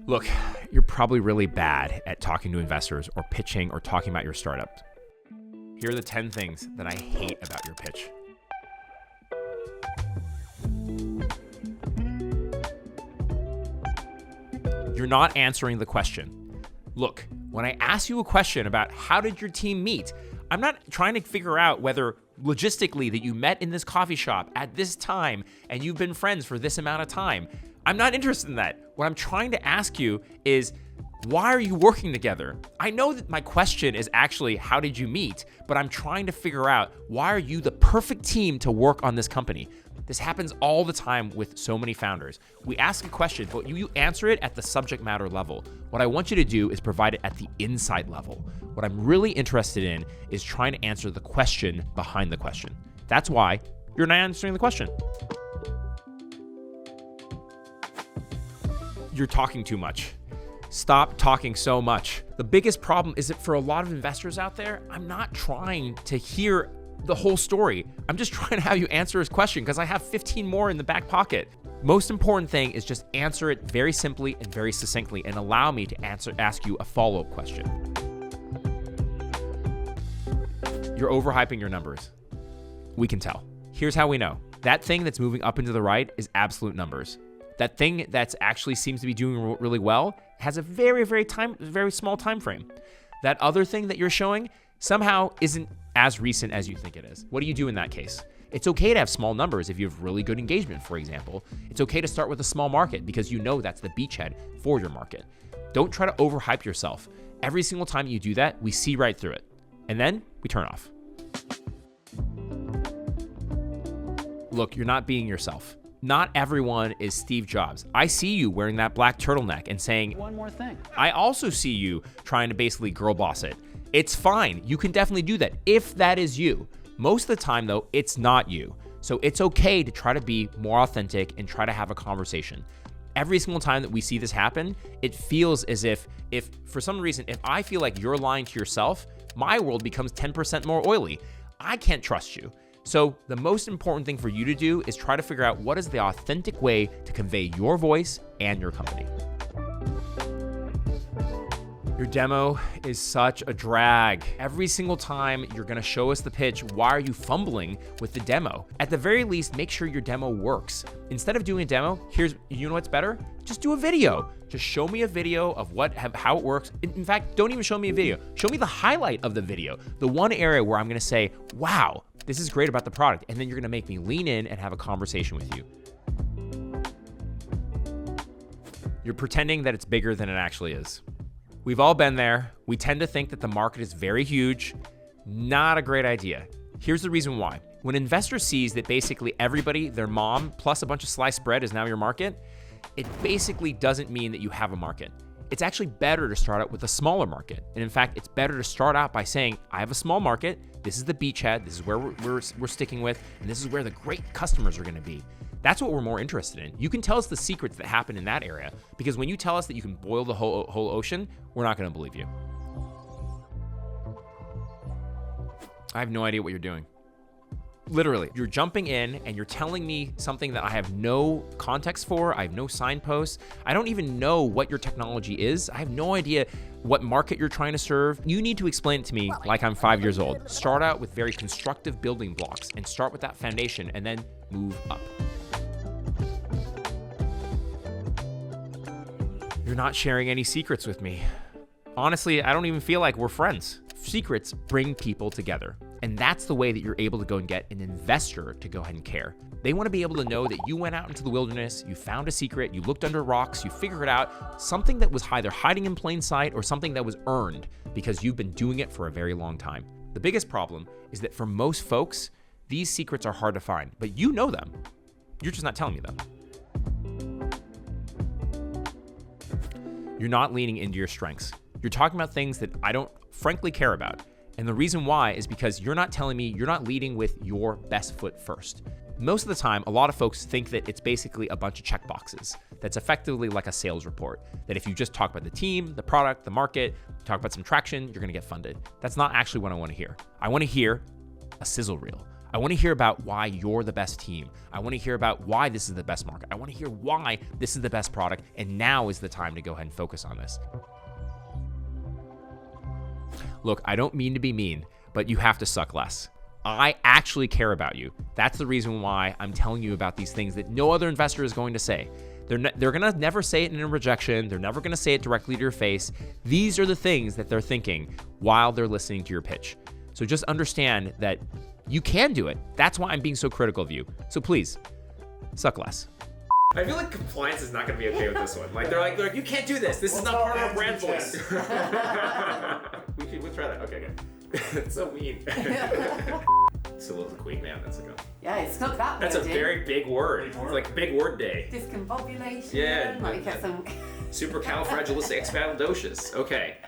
Look, you're probably really bad at talking to investors or pitching or talking about your startup. Here are the 10 things that I hate about your pitch. You're not answering the question. Look, when I ask you a question about how did your team meet, I'm not trying to figure out whether logistically that you met in this coffee shop at this time and you've been friends for this amount of time. I'm not interested in that. What I'm trying to ask you is, why are you working together? I know that my question is actually, how did you meet? But I'm trying to figure out, why are you the perfect team to work on this company? This happens all the time with so many founders. We ask a question, but you answer it at the subject matter level. What I want you to do is provide it at the insight level. What I'm really interested in is trying to answer the question behind the question. That's why you're not answering the question. You're talking too much. Stop talking so much. The biggest problem is that for a lot of investors out there, I'm not trying to hear the whole story. I'm just trying to have you answer his question because I have 15 more in the back pocket. Most important thing is just answer it very simply and very succinctly and allow me to ask you a follow-up question. You're overhyping your numbers. We can tell. Here's how we know. That thing that's moving up and to the right is absolute numbers. That thing that's actually seems to be doing really well has a very small time frame. That other thing that you're showing somehow isn't as recent as you think it is. What do you do in that case? It's okay to have small numbers if you have really good engagement, for example. It's okay to start with a small market because you know that's the beachhead for your market. Don't try to overhype yourself. Every single time you do that, we see right through it. And then we turn off. Look, you're not being yourself. Not everyone is Steve Jobs. I see you wearing that black turtleneck and saying, one more thing. I also see you trying to basically girl boss it. It's fine. You can definitely do that if that is you. Most of the time, though, it's not you. So it's okay to try to be more authentic and try to have a conversation. Every single time that we see this happen, it feels as if for some reason, if I feel like you're lying to yourself, my world becomes 10% more oily. I can't trust you. So the most important thing for you to do is try to figure out what is the authentic way to convey your voice and your company. Your demo is such a drag. Every single time you're gonna show us the pitch, why are you fumbling with the demo? At the very least, make sure your demo works. Instead of doing a demo, you know what's better? Just do a video. Just show me a video of how it works. In fact, don't even show me a video. Show me the highlight of the video. The one area where I'm gonna say, wow, this is great about the product. And then you're gonna make me lean in and have a conversation with you. You're pretending that it's bigger than it actually is. We've all been there. We tend to think that the market is very huge. Not a great idea. Here's the reason why. When an investor sees that basically everybody, their mom, plus a bunch of sliced bread is now your market, it basically doesn't mean that you have a market. It's actually better to start out with a smaller market. And in fact, it's better to start out by saying, I have a small market. This is the beachhead. This is where we're sticking with, and this is where the great customers are gonna be. That's what we're more interested in. You can tell us the secrets that happen in that area, because when you tell us that you can boil the whole ocean, we're not gonna believe you. I have no idea what you're doing. Literally, you're jumping in and you're telling me something that I have no context for. I have no signposts. I don't even know what your technology is. I have no idea what market you're trying to serve. You need to explain it to me like I'm 5 years old. Start out with very constructive building blocks and start with that foundation and then move up. You're not sharing any secrets with me. Honestly, I don't even feel like we're friends. Secrets bring people together. And that's the way that you're able to go and get an investor to go ahead and care. They want to be able to know that you went out into the wilderness, you found a secret, you looked under rocks, you figured it out, something that was either hiding in plain sight or something that was earned because you've been doing it for a very long time. The biggest problem is that for most folks, these secrets are hard to find, but you know them. You're just not telling me them. You're not leaning into your strengths. You're talking about things that I don't frankly care about. And the reason why is because you're not telling me, you're not leading with your best foot first. Most of the time, a lot of folks think that it's basically a bunch of checkboxes. That's effectively like a sales report. That if you just talk about the team, the product, the market, talk about some traction, you're gonna get funded. That's not actually what I wanna hear. I wanna hear a sizzle reel. I want to hear about why you're the best team. I want to hear about why this is the best market. I want to hear why this is the best product, and now is the time to go ahead and focus on this. Look, I don't mean to be mean, but you have to suck less. I actually care about you. That's the reason why I'm telling you about these things that no other investor is going to say. They're going to never say it in a rejection. They're never going to say it directly to your face. These are the things that they're thinking while they're listening to your pitch. So just understand that you can do it. That's why I'm being so critical of you. So please, suck less. I feel like compliance is not going to be okay with this one. Like they're like, you can't do this. This is not part of our brand voice. We'll try that. Okay, good. It's so mean. Still the queen, man. That's like yeah, it's not that. That's a very big word. It's like big word day. Discombobulation. Yeah. Might get some. Supercalifragilisticexpialidocious. Okay.